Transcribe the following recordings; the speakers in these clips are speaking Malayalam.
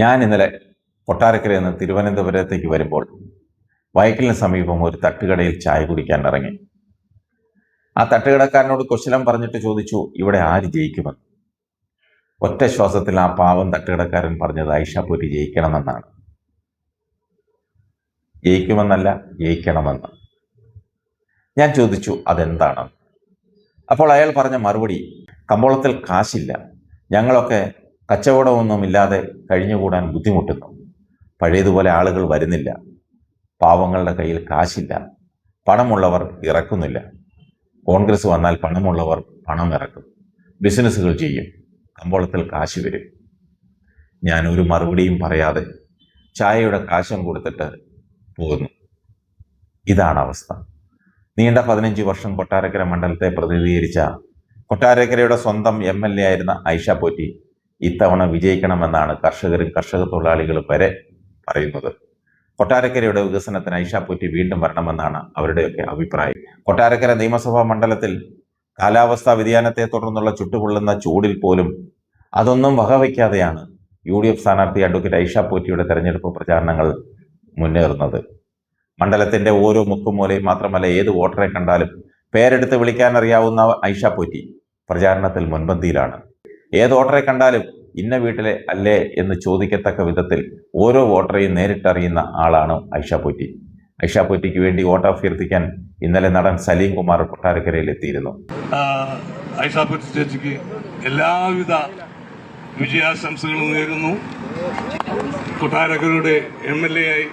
ഞാൻ ഇന്നലെ കൊട്ടാരക്കരയിൽ നിന്ന് തിരുവനന്തപുരത്തേക്ക് വരുമ്പോൾ വൈക്കലിന് സമീപം ഒരു തട്ടുകടയിൽ ചായ കുടിക്കാൻ ഇറങ്ങി. ആ തട്ടുകടക്കാരനോട് കുശലം പറഞ്ഞിട്ട് ചോദിച്ചു, ഇവിടെ ആര് ജയിക്കുമെന്ന്. ഒറ്റ ശ്വാസത്തിൽ ആ പാവം തട്ടുകടക്കാരൻ പറഞ്ഞത് ഐഷാപൂറ്റി ജയിക്കണമെന്നാണ്. ജയിക്കുമെന്നല്ല, ജയിക്കണമെന്ന്. ഞാൻ ചോദിച്ചു അതെന്താണ്. അപ്പോൾ അയാൾ പറഞ്ഞ മറുപടി, കമ്പോളത്തിൽ കാശില്ല, ഞങ്ങളൊക്കെ കച്ചവടമൊന്നുമില്ലാതെ കഴിഞ്ഞുകൂടാൻ ബുദ്ധിമുട്ടുന്നു, പഴയതുപോലെ ആളുകൾ വരുന്നില്ല, പാവങ്ങളുടെ കയ്യിൽ കാശില്ല, പണമുള്ളവർ ഇറക്കുന്നില്ല, കോൺഗ്രസ് വന്നാൽ പണമുള്ളവർ പണം ഇറക്കും, ബിസിനസ്സുകൾ ചെയ്യും, കമ്പോളത്തിൽ കാശ് വരും. ഞാൻ ഒരു മറുപടിയും പറയാതെ ചായയുടെ കാശം കൊടുത്തിട്ട് പോകുന്നു. ഇതാണ് അവസ്ഥ. നീണ്ട 15 വർഷം കൊട്ടാരക്കര മണ്ഡലത്തെ പ്രതിനിധീകരിച്ച കൊട്ടാരക്കരയുടെ സ്വന്തം MLA ആയിരുന്ന ഐഷാപൂറ്റി ഇത്തവണ വിജയിക്കണമെന്നാണ് കർഷകരും കർഷക തൊഴിലാളികളും വരെ പറയുന്നത്. കൊട്ടാരക്കരയുടെ വികസനത്തിന് ഐഷാപൂറ്റി വീണ്ടും വരണമെന്നാണ് അവരുടെയൊക്കെ അഭിപ്രായം. കൊട്ടാരക്കര നിയമസഭാ മണ്ഡലത്തിൽ കാലാവസ്ഥാ വ്യതിയാനത്തെ തുടർന്നുള്ള ചുട്ടുപൊള്ളുന്ന ചൂടിൽ പോലും അതൊന്നും വകവയ്ക്കാതെയാണ് UDF സ്ഥാനാർത്ഥി അഡ്വക്കേറ്റ് ഐഷാപൂറ്റിയുടെ തെരഞ്ഞെടുപ്പ് പ്രചാരണങ്ങൾ മുന്നേറുന്നത്. മണ്ഡലത്തിന്റെ ഓരോ മുക്കുമൂലയും മാത്രമല്ല, ഏത് വോട്ടറെ കണ്ടാലും പേരെടുത്ത് വിളിക്കാനറിയാവുന്ന ഐഷാപൂറ്റി പ്രചാരണത്തിൽ മുൻപന്തിയിലാണ്. ഏത് വോട്ടറെ കണ്ടാലും ഇന്ന വീട്ടിലെ അല്ലേ എന്ന് ചോദിക്കത്തക്ക വിധത്തിൽ ഓരോ വോട്ടറെയും നേരിട്ടറിയുന്ന ആളാണ് ഐഷാപൂറ്റി. ഐഷാപൂറ്റിക്ക് വേണ്ടി വോട്ട് അഭ്യർത്ഥിക്കാൻ ഇന്നലെ നടൻ സലീം കുമാർ കൊട്ടാരക്കരയിൽ എത്തിയിരുന്നു. ഐഷാപൂറ്റി ചേച്ചിക്ക് എല്ലാവിധ വിജയാശംസകളും നേരുന്നു. കൊട്ടാരക്കരയുടെ MLA ആയി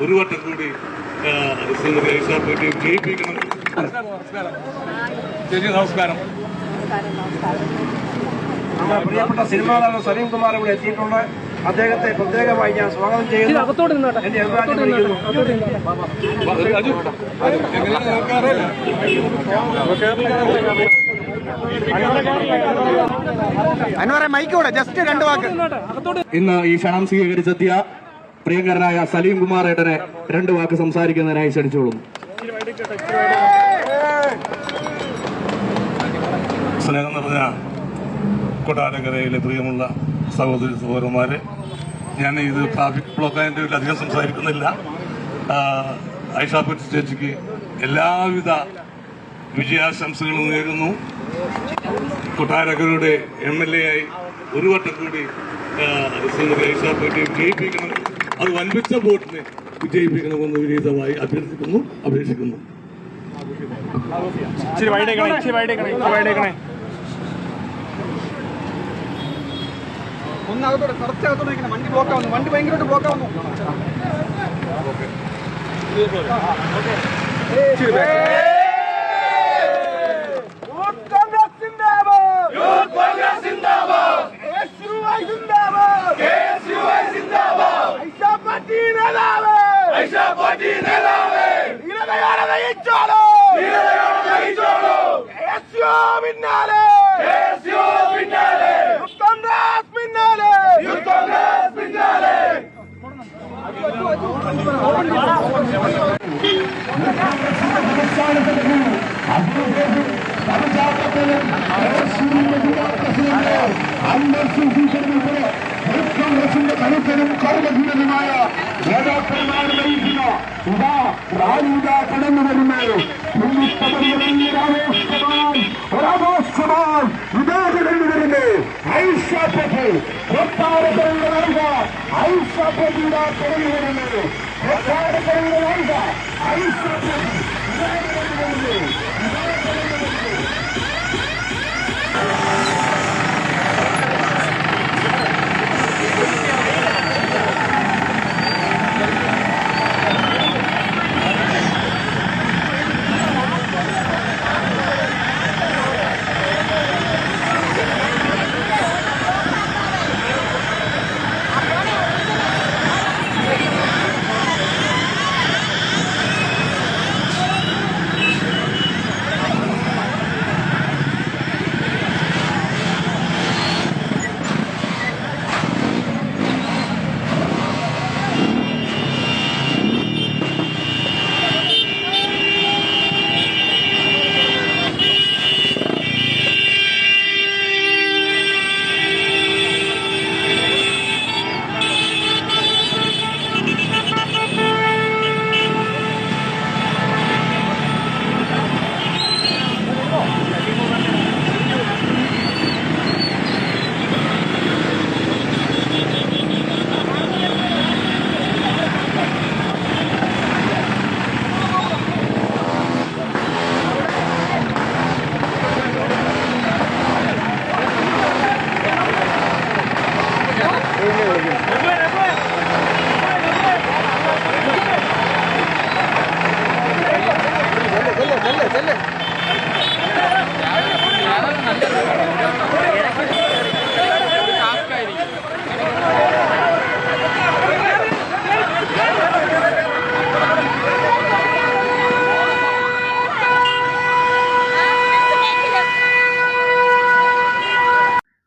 ഒരു വട്ടം കൂടി ഐഷാപൂറ്റി ജയിപ്പിക്കണം. ചേച്ചി നമസ്കാരം. പ്രിയപ്പെട്ട സിനിമാ നടൻ സലീം കുമാർ ഇവിടെ എത്തിയിട്ടുണ്ട്. അദ്ദേഹത്തെ പ്രത്യേകമായി ഞാൻ സ്വാഗതം ചെയ്യുന്നു. എന്റെ അഭിപ്രായം ഇന്ന് ഈ ക്ഷണം സ്വീകരിച്ചെത്തിയ പ്രിയങ്കരനായ സലീം കുമാർ ഏട്ടനെ 2 വാക്ക് സംസാരിക്കുന്നതിനായി ക്ഷണിച്ചോളുന്നു. സ്നേഹം നിറഞ്ഞ കൊട്ടാരക്കരയിലെ പ്രിയമുള്ള സഹോദരി സഹോദരന്മാരെ, ഞാൻ ഇത് ട്രാഫിക് ബ്ലോക്കായതിൻ്റെ അധികം സംസാരിക്കുന്നില്ല. ഐഷാപൂറ്റി ചേച്ചിക്ക് എല്ലാവിധ വിജയാശംസകളും നേരുന്നു. കൊട്ടാരക്കരയുടെ MLA ആയി ഒരു വട്ടം കൂടി ഐഷാപൂറ്റി ജയിപ്പിക്കണം. അത് വൻപിച്ച വോട്ടിനെ വിജയിപ്പിക്കണമെന്ന് വിനീതമായി അപേക്ഷിക്കുന്നു. ഒന്നകത്തോടെ കുറച്ചകത്തോടെ വണ്ടി ബ്ലോക്കാവുന്നു. വണ്ടി ഭയങ്കരമായിട്ട് ബ്ലോക്കാവുന്നു. കരുതമായ നേതാക്കന്മാർ നയിക്കുന്ന കടന്നു വരുന്നത് ഒരാഘോഷമായി ഇതോട് കണ്ടുവരുന്നത് ഐഷാപൂറ്റി. കൊട്ടാരക്കരയുടെ നൽക ഐഷാപൂറ്റിയുടെ കടന്നു വരുന്നത്. കൊട്ടാരക്കരയുടെ നൽക ഐഷാപൂറ്റി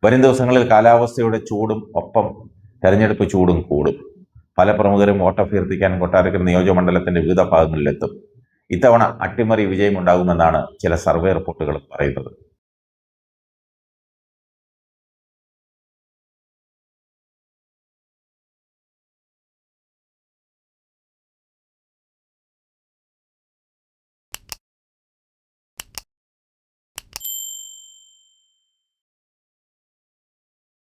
വരും ദിവസങ്ങളിൽ കാലാവസ്ഥയുടെ ചൂടും ഒപ്പം തെരഞ്ഞെടുപ്പ് ചൂടും കൂടും. പല പ്രമുഖരും വോട്ടഭ്യർത്ഥിക്കാൻ കൊട്ടാരക്കര നിയോജകമണ്ഡലത്തിന്റെ വിവിധ ഭാഗങ്ങളിലെത്തും. ഇത്തവണ അട്ടിമറി വിജയമുണ്ടാകുമെന്നാണ് ചില സർവേ റിപ്പോർട്ടുകൾ പറയുന്നത്.